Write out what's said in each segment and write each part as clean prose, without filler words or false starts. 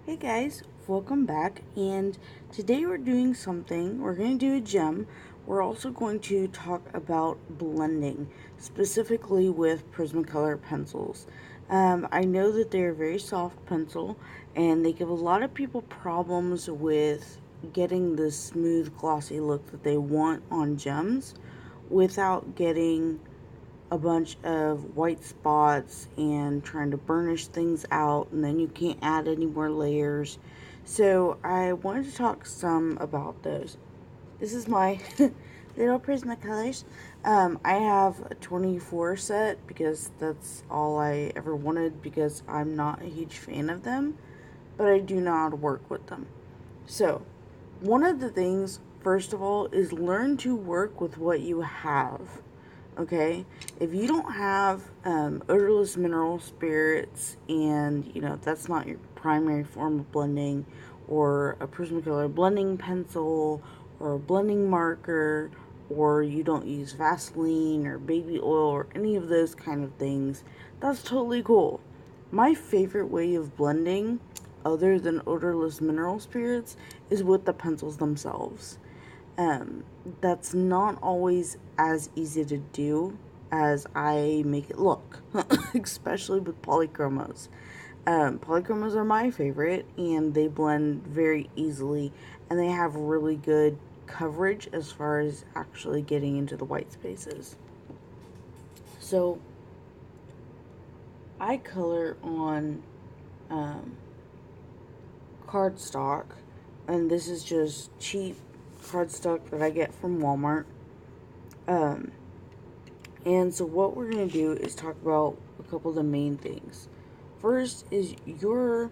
Hey guys, welcome back, and today we're doing something. We're going to do a gem. We're also going to talk about blending, specifically with Prismacolor pencils. I know that they're a very soft pencil, and they give a lot of people problems with getting the smooth, glossy look that they want on gems without getting a bunch of white spots and trying to burnish things out, and then you can't add any more layers. So I wanted to talk some about those. This is my little Prismacolors. I have a 24 set because that's all I ever wanted, because I'm not a huge fan of them, but I do know how to work with them. So one of the things, first of all, is learn to work with what you have. Okay, if you don't have odorless mineral spirits, and that's not your primary form of blending, or a Prismacolor blending pencil, or a blending marker, or you don't use Vaseline or baby oil or any of those kind of things, that's totally cool. My favorite way of blending, other than odorless mineral spirits, is with the pencils themselves. That's not always as easy to do as I make it look, especially with polychromos. Polychromos are my favorite, and they blend very easily, and they have really good coverage as far as actually getting into the white spaces. So I color on um, cardstock, and this is just cheap cardstock that I get from Walmart. Um, and so what we're going to do is talk about a couple of the main things. First is your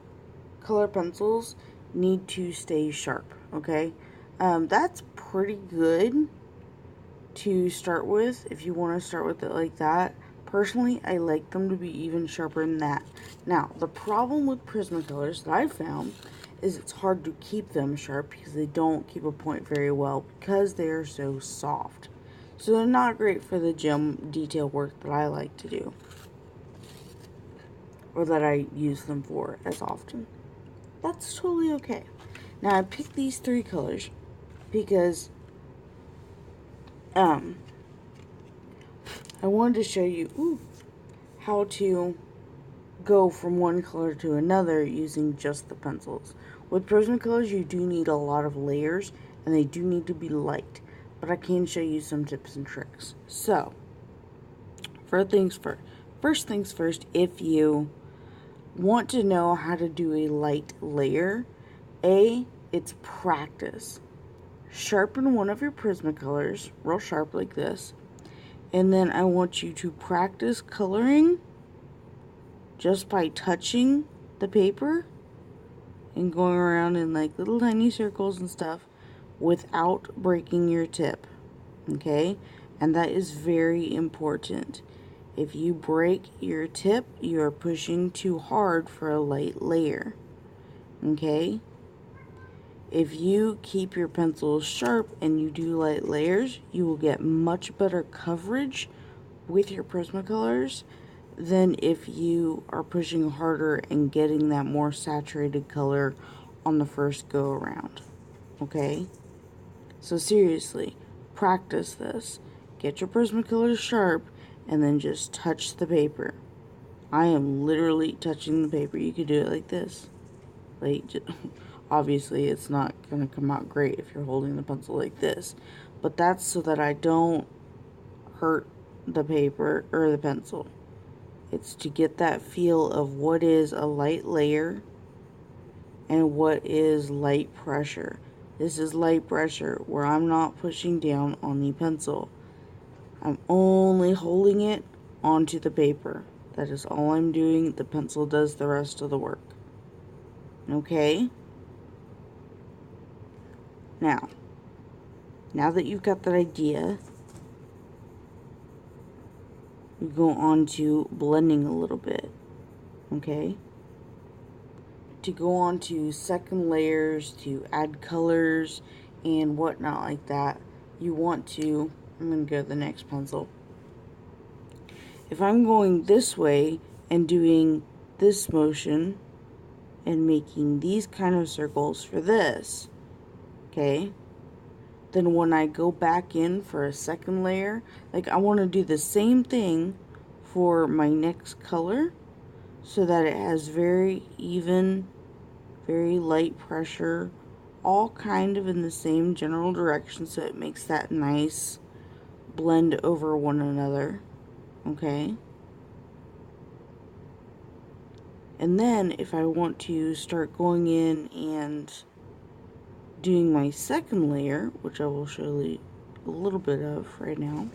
color pencils need to stay sharp, okay? That's pretty good to start with if you want to start with it like that. Personally, I like them to be even sharper than that. Now, the problem with Prismacolors that I've found is it's hard to keep them sharp because they don't keep a point very well because they are so soft. So they're not great for the gem detail work that I like to do, or that I use them for as often. That's totally okay. Now I picked these three colors because um I wanted to show you how to go from one color to another using just the pencils. With Prismacolors, you do need a lot of layers, and they do need to be light, but I can show you some tips and tricks. So, first things first, if you want to know how to do a light layer, it's practice. Sharpen one of your Prismacolors real sharp like this, and then I want you to practice coloring just by touching the paper and going around in like little tiny circles and stuff without breaking your tip. Okay? And that is very important. If you break your tip, you are pushing too hard for a light layer. Okay? If you keep your pencils sharp and you do light layers, you will get much better coverage with your Prismacolors than if you are pushing harder and getting that more saturated color on the first go around. Okay? So seriously, practice this. Get your Prismacolors sharp and then just touch the paper. I am literally touching the paper. You could do it like this. Like, obviously it's not going to come out great if you're holding the pencil like this, but that's so that I don't hurt the paper or the pencil. It's to get that feel of what is a light layer and what is light pressure. This is light pressure where I'm not pushing down on the pencil. I'm only holding it onto the paper. That is all I'm doing. The pencil does the rest of the work. Okay? Now that you've got that idea, we go on to blending a little bit. Okay? To go on to second layers, to add colors and whatnot like that, you want to, I'm going to go to the next pencil. If I'm going this way and doing this motion and making these kind of circles for this, okay? Then when I go back in for a second layer, like I want to do the same thing for my next color so that it has very even, very light pressure, all kind of in the same general direction, so it makes that nice blend over one another, okay? And then if I want to start going in and doing my second layer, which I will show you a little bit of right now,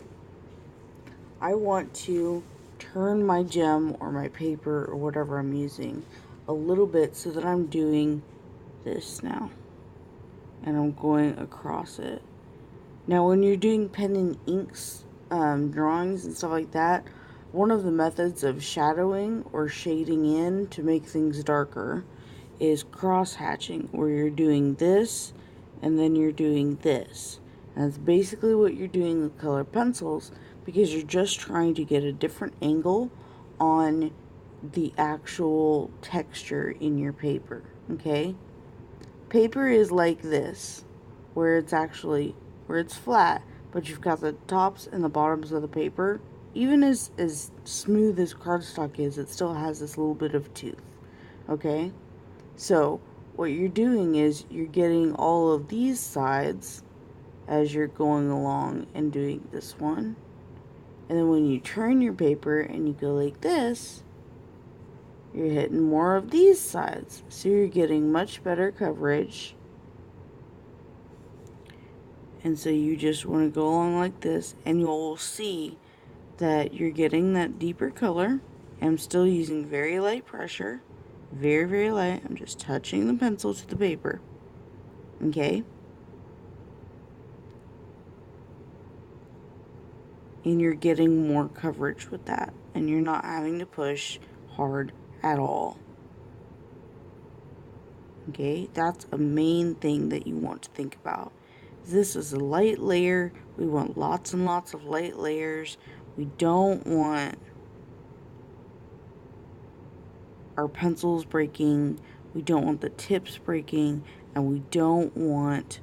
I want to turn my gem or my paper or whatever I'm using a little bit so that I'm doing this now. And I'm going across it. Now when you're doing pen and inks drawings and stuff like that, one of the methods of shadowing or shading in to make things darker is cross hatching, where you're doing this and then you're doing this. And that's basically what you're doing with colored pencils, because you're just trying to get a different angle on the actual texture in your paper, okay? Paper is like this, where it's flat, but you've got the tops and the bottoms of the paper. Even as smooth as cardstock is, it still has this little bit of tooth, okay? So what you're doing is you're getting all of these sides as you're going along and doing this one. And then when you turn your paper and you go like this, you're hitting more of these sides. So you're getting much better coverage. And so you just want to go along like this, and you'll see that you're getting that deeper color. I'm still using very light pressure. Very, very light. I'm just touching the pencil to the paper. Okay? And you're getting more coverage with that. And you're not having to push hard at all. Okay? That's a main thing that you want to think about. This is a light layer. We want lots and lots of light layers. We don't want our pencils breaking. We don't want the tips breaking. And we don't want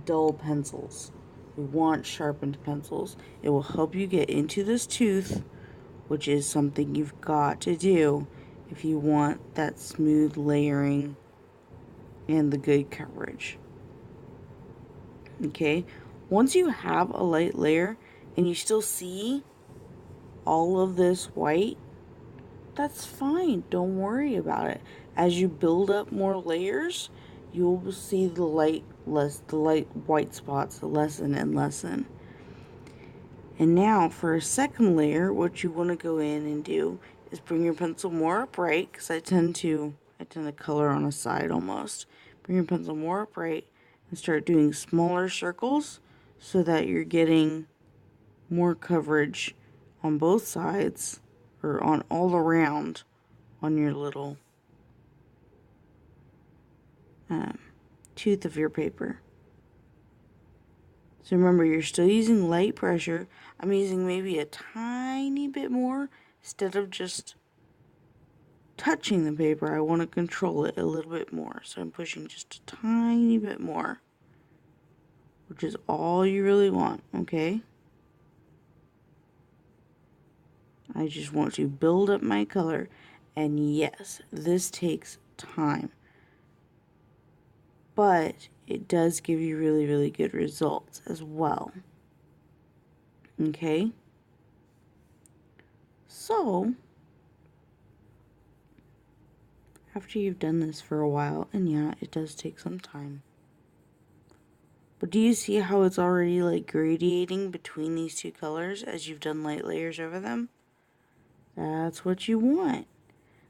dull pencils. We want sharpened pencils. It will help you get into this tooth, which is something you've got to do if you want that smooth layering and the good coverage. Okay, once you have a light layer and you still see all of this white, that's fine. Don't worry about it. As you build up more layers, you'll see the light white spots lessen and lessen. And now for a second layer, what you want to go in and do is bring your pencil more upright, because I tend to color on a side almost. Bring your pencil more upright and start doing smaller circles so that you're getting more coverage on both sides, or on all around on your little tooth of your paper. So remember, you're still using light pressure. I'm using maybe a tiny bit more instead of just touching the paper. I want to control it a little bit more. So I'm pushing just a tiny bit more, which is all you really want, okay? I just want to build up my color. And yes, this takes time, but it does give you really, really good results as well. Okay? So, after you've done this for a while, and yeah, it does take some time, but do you see how it's already like gradiating between these two colors as you've done light layers over them? That's what you want.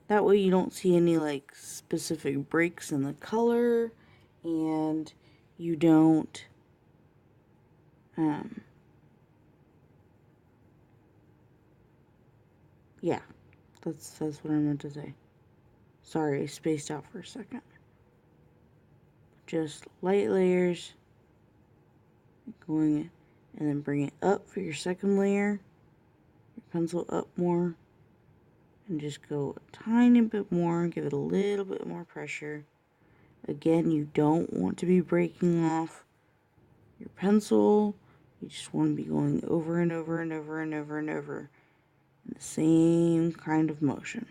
That way you don't see any like specific breaks in the color, and you don't yeah, that's what I meant to say. Sorry, I spaced out for a second. Just light layers, going, and then bring it up for your second layer. Your pencil up more, and just go a tiny bit more, give it a little bit more pressure. Again, you don't want to be breaking off your pencil. You just want to be going over and over and over and over and over in the same kind of motion.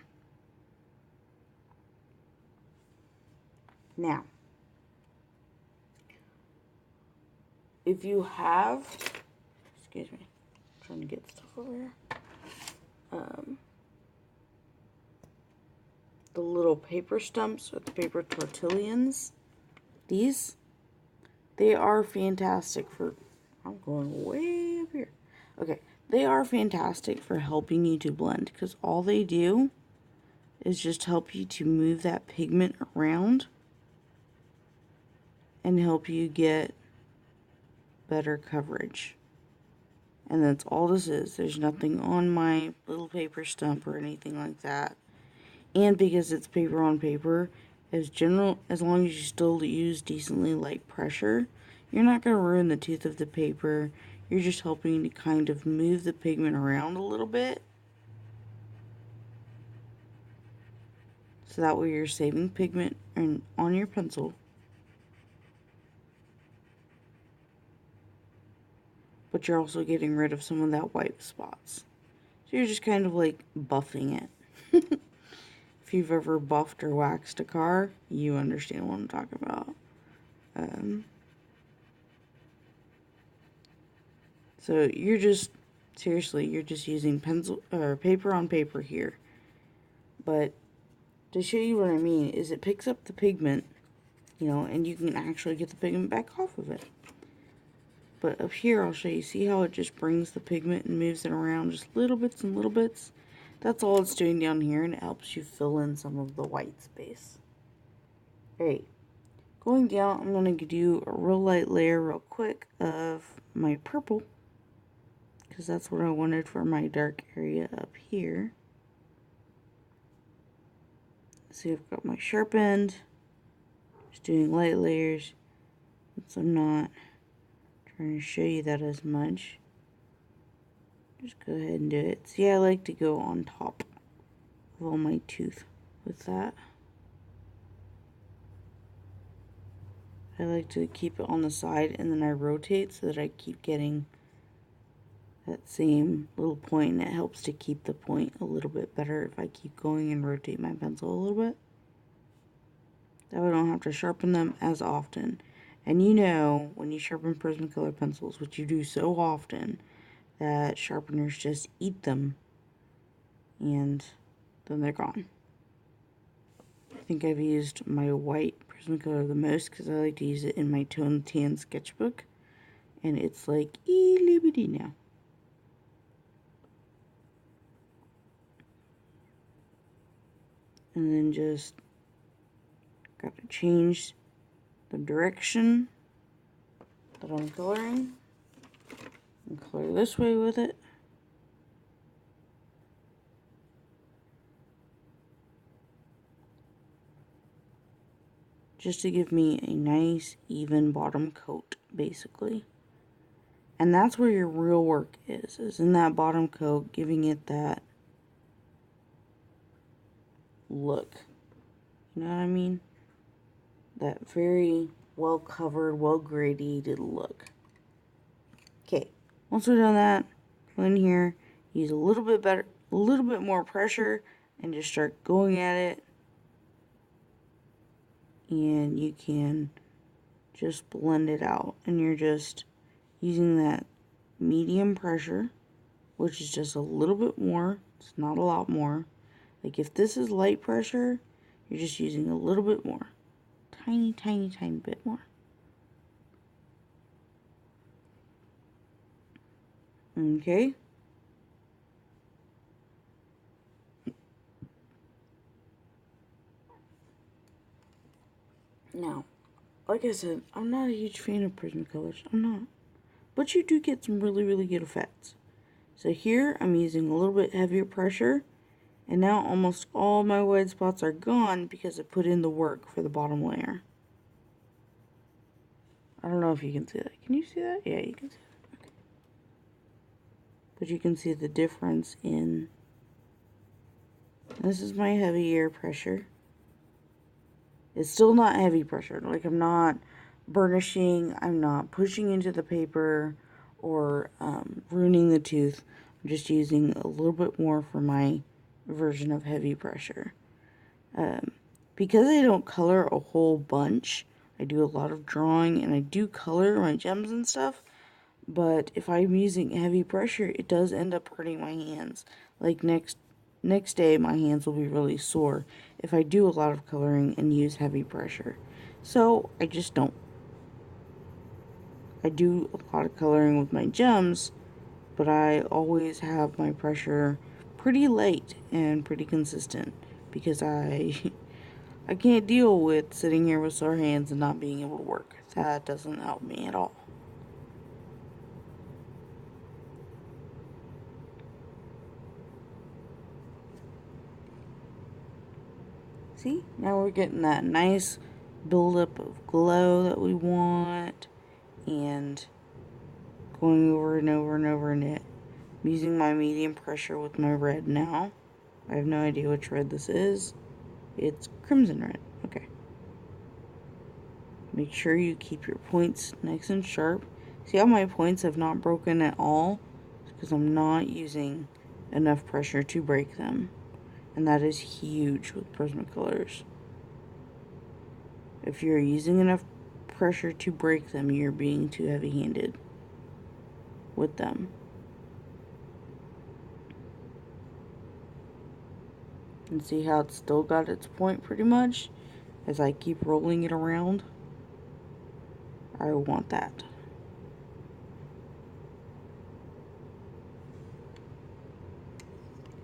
Now, if you have, excuse me, I'm trying to get stuff over here. The little paper stumps or the paper tortillions, they are fantastic for, I'm going way up here. Okay, they are fantastic for helping you to blend because all they do is just help you to move that pigment around and help you get better coverage. And that's all this is. There's nothing on my little paper stump or anything like that. And because it's paper on paper, as long as you still use decently light pressure, you're not going to ruin the tooth of the paper. You're just helping to kind of move the pigment around a little bit. So that way you're saving pigment on your pencil. But you're also getting rid of some of that white spots. So you're just kind of like buffing it. If you've ever buffed or waxed a car, you understand what I'm talking about. So you're just, seriously, you're just using pencil or paper on paper here. But to show you what I mean is it picks up the pigment, and you can actually get the pigment back off of it. But up here, I'll show you, see how it just brings the pigment and moves it around just little bits and little bits? That's all it's doing down here, and it helps you fill in some of the white space. Alright, going down, I'm going to do a real light layer real quick of my purple, because that's what I wanted for my dark area up here. See, I've got my sharpened, just doing light layers, since I'm not trying to show you that as much. Just go ahead and do it. See, I like to go on top of all my tooth with that. I like to keep it on the side and then I rotate so that I keep getting that same little point, and it helps to keep the point a little bit better if I keep going and rotate my pencil a little bit. That way I don't have to sharpen them as often. And when you sharpen Prismacolor pencils, which you do so often, that sharpeners just eat them and then they're gone. I think I've used my white Prismacolor the most because I like to use it in my Tone Tan sketchbook, and it's like itty now. And then just got to change the direction that I'm coloring and color this way with it. Just to give me a nice even bottom coat, basically. And that's where your real work is in that bottom coat, giving it that look. You know what I mean? That very well covered, well gradiated look. Okay, once we're done that, go in here, use a little bit more pressure, and just start going at it. And you can just blend it out, and you're just using that medium pressure, which is just a little bit more. It's not a lot more. Like if this is light pressure, you're just using a little bit more. Tiny bit more. Okay. Now, like I said, I'm not a huge fan of Prismacolors. I'm not. But you do get some really good effects. So here, I'm using a little bit heavier pressure. And now almost all my white spots are gone because I put in the work for the bottom layer. I don't know if you can see that. Can you see that? Yeah, you can see that. Okay. But you can see the difference in This is my heavy air pressure. It's still not heavy pressure. Like, I'm not burnishing, I'm not pushing into the paper or ruining the tooth. I'm just using a little bit more for my version of heavy pressure. Because I don't color a whole bunch, I do a lot of drawing and I do color my gems and stuff. But if I'm using heavy pressure, it does end up hurting my hands. Like next day, my hands will be really sore if I do a lot of coloring and use heavy pressure. So I just don't. I do a lot of coloring with my gems, but I always have my pressure pretty light and pretty consistent because I can't deal with sitting here with sore hands and not being able to work. That doesn't help me at all. See, now we're getting that nice buildup of glow that we want, and going over and over and over in it. I'm using my medium pressure with my red now. I have no idea which red this is. It's crimson red. Okay. Make sure you keep your points nice and sharp. See how my points have not broken at all? It's because I'm not using enough pressure to break them. And that is huge with Prismacolors. If you're using enough pressure to break them, you're being too heavy-handed with them. And see how it's still got its point pretty much? As I keep rolling it around, I want that.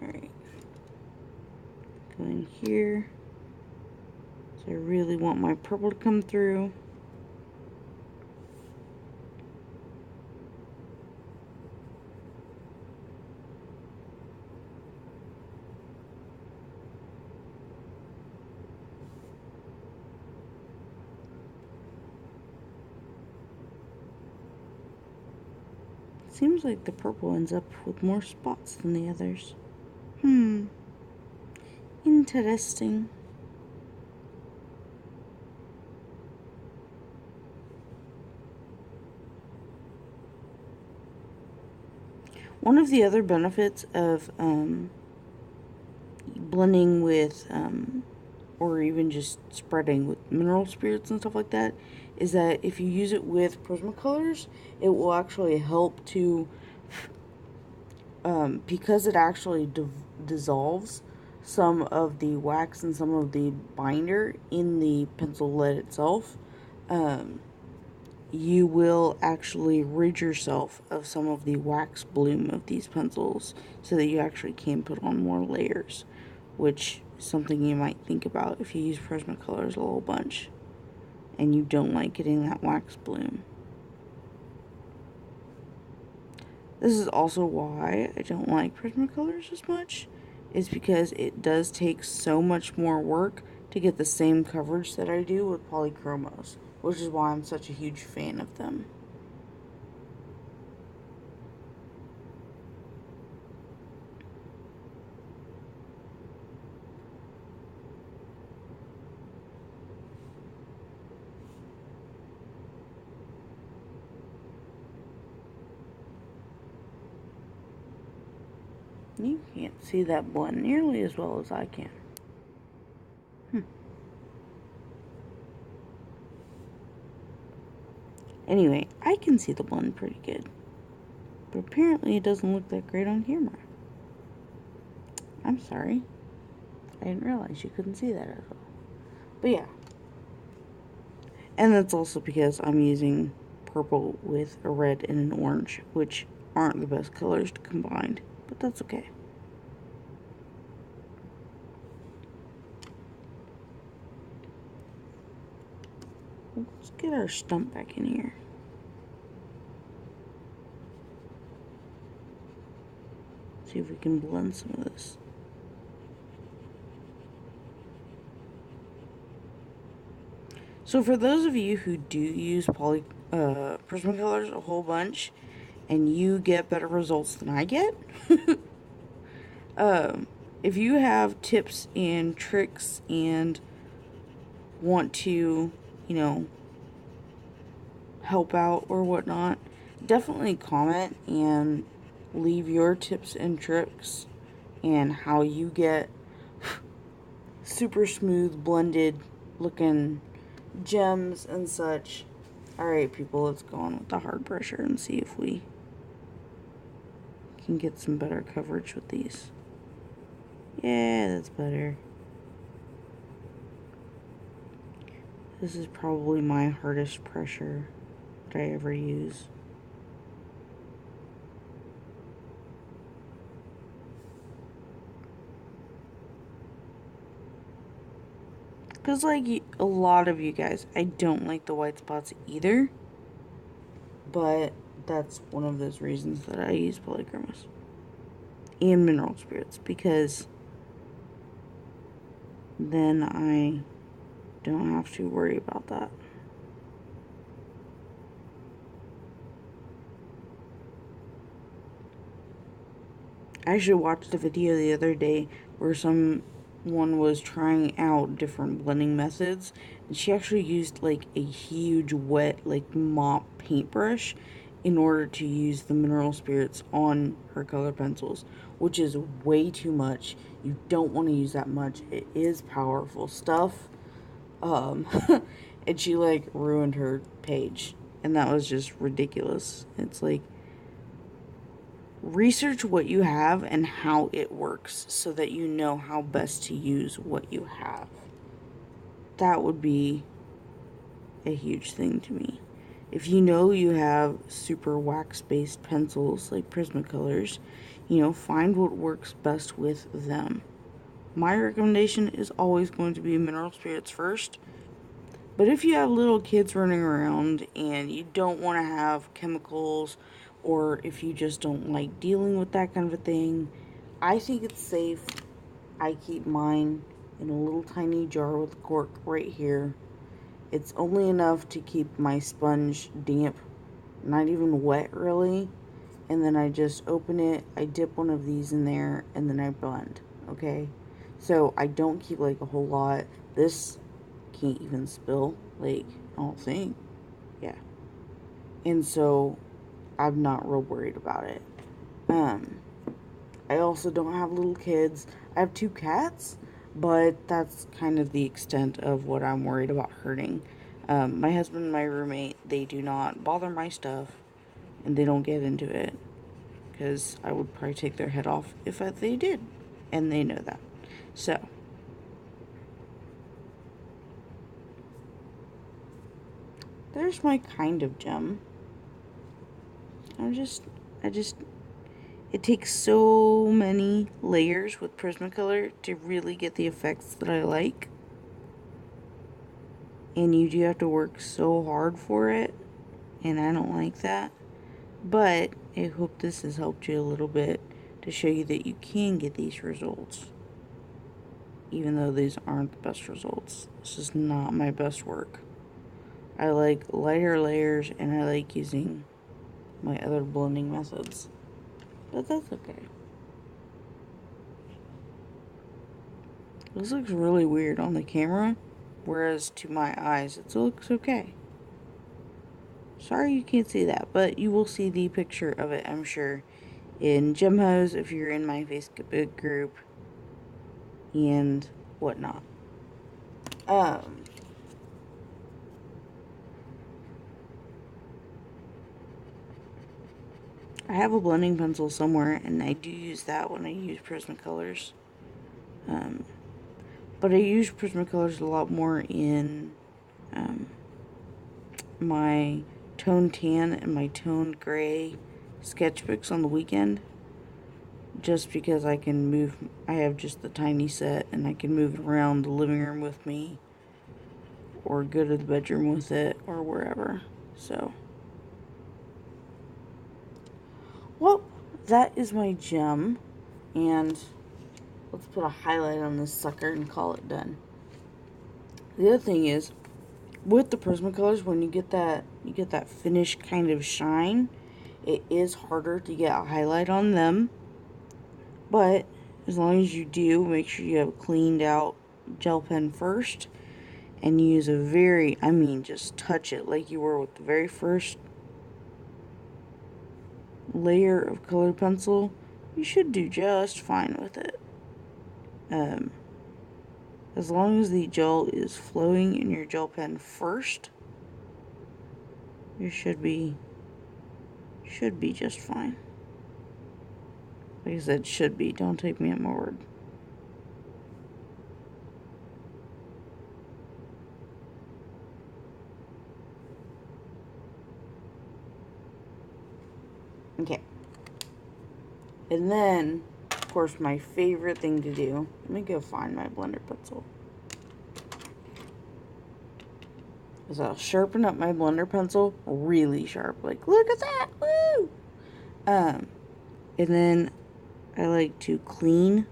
Alright. Go in here. So I really want my purple to come through. Seems like the purple ends up with more spots than the others. Interesting. One of the other benefits of blending with, or even just spreading with mineral spirits and stuff like that, is that if you use it with Prismacolors, it will actually help to, because it actually dissolves some of the wax and some of the binder in the pencil lead itself, you will actually rid yourself of some of the wax bloom of these pencils so that you actually can put on more layers, which is something you might think about if you use Prismacolors a whole bunch and you don't like getting that wax bloom. This is also why I don't like Prismacolors as much, is because it does take so much more work to get the same coverage that I do with polychromos, which is why I'm such a huge fan of them. You can't see that blend nearly as well as I can. Anyway, I can see the blend pretty good. But apparently it doesn't look that great on camera. I'm sorry. I didn't realize you couldn't see that at all. But yeah. And that's also because I'm using purple with a red and an orange, which aren't the best colors to combine. But that's okay. Let's get our stump back in here. See if we can blend some of this. So for those of you who do use Prismacolors a whole bunch, and you get better results than I get, if you have tips and tricks and want to, you know, help out or whatnot, definitely comment and leave your tips and tricks and how you get super smooth blended looking gems and such. Alright people, let's go on with the hard pressure and see if we can get some better coverage with these. Yeah, that's better. This is probably my hardest pressure that I ever use. Because, like a lot of you guys, I don't like the white spots either. But that's one of those reasons that I use polychromos and mineral spirits. Because then I don't have to worry about that. I actually watched a video the other day where someone was trying out different blending methods, and she actually used like a huge wet like mop paintbrush in order to use the mineral spirits on her color pencils, which is way too much. You don't want to use that much. It is powerful stuff. And she like ruined her page, and that was just ridiculous. It's like, research what you have and how it works so that you know how best to use what you have. That would be a huge thing to me. If you know you have super wax-based pencils like Prismacolors, you know, find what works best with them. My recommendation is always going to be mineral spirits first. But if you have little kids running around and you don't want to have chemicals, or if you just don't like dealing with that kind of a thing, I think it's safe. I keep mine in a little tiny jar with a cork right here. It's only enough to keep my sponge damp, not even wet really. And then I just open it, I dip one of these in there, and then I blend, okay? So I don't keep like a whole lot. This can't even spill, like, I don't think. Yeah. And so I'm not real worried about it. I also don't have little kids. I have 2 cats, but that's kind of the extent of what I'm worried about hurting. My husband and my roommate, they do not bother my stuff, and they don't get into it, because I would probably take their head off if they did, and they know that. So there's my kind of gem. It takes so many layers with Prismacolor to really get the effects that I like. And you do have to work so hard for it, and I don't like that. But I hope this has helped you a little bit to show you that you can get these results. Even though these aren't the best results. This is not my best work. I like lighter layers, and I like using my other blending methods. But that's okay. This looks really weird on the camera, whereas to my eyes it looks okay. Sorry you can't see that, but you will see the picture of it, I'm sure, in Gemhose if you're in my Facebook group and whatnot. I have a blending pencil somewhere, and I do use that when I use Prismacolors. But I use Prismacolors a lot more in my toned tan and my toned gray sketchbooks on the weekend. Just because I can move, I have just the tiny set, and I can move it around the living room with me, or go to the bedroom with it, or wherever. So, well, that is my gem, and let's put a highlight on this sucker and call it done. The other thing is, with the Prismacolors, when you get that finished kind of shine, it is harder to get a highlight on them. But as long as you do, make sure you have a cleaned out gel pen first and use a very, I mean, just touch it like you were with the very first layer of colored pencil. You should do just fine with it. As long as the gel is flowing in your gel pen first, you should be just fine. Like I said, should be. Don't take me at my word. Okay. And then, of course, my favorite thing to do, let me go find my blender pencil, is I'll sharpen up my blender pencil really sharp. Like, look at that! Woo! And then I like to clean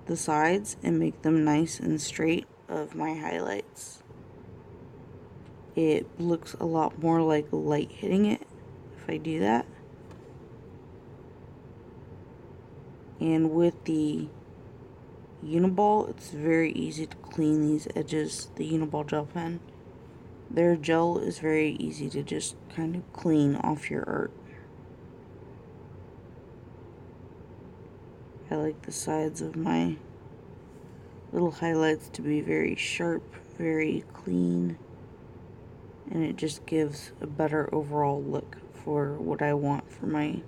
the sides and make them nice and straight of my highlights. It looks a lot more like light hitting it if I do that. And with the Uniball, it's very easy to clean these edges, the Uniball gel pen. Their gel is very easy to just kind of clean off your art. I like the sides of my little highlights to be very sharp, very clean, and it just gives a better overall look for what I want for my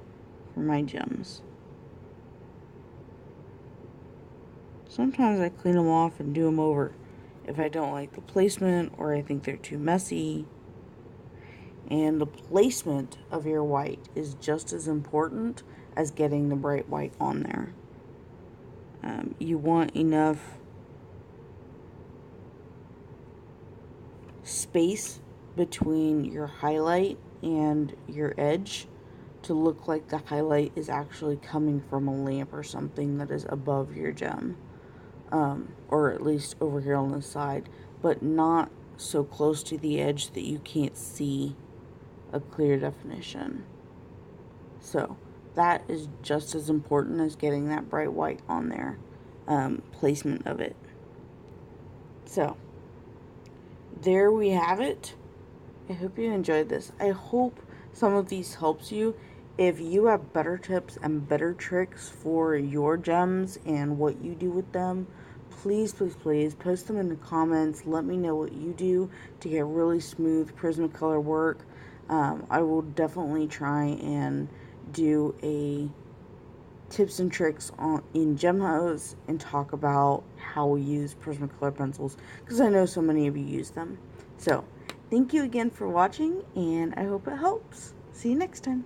gems. Sometimes I clean them off and do them over if I don't like the placement or I think they're too messy. And the placement of your white is just as important as getting the bright white on there. You want enough space between your highlight and your edge to look like the highlight is actually coming from a lamp or something that is above your gem. Or at least over here on the side, but not so close to the edge that you can't see a clear definition. So that is just as important as getting that bright white on there. Placement of it. So there we have it. I hope you enjoyed this. I hope some of these helps you. If you have better tips and better tricks for your gems and what you do with them, please, please, please post them in the comments. Let me know what you do to get really smooth Prismacolor work. I will definitely try and do a tips and tricks in GemHose and talk about how we use Prismacolor pencils, because I know so many of you use them. So thank you again for watching, and I hope it helps. See you next time.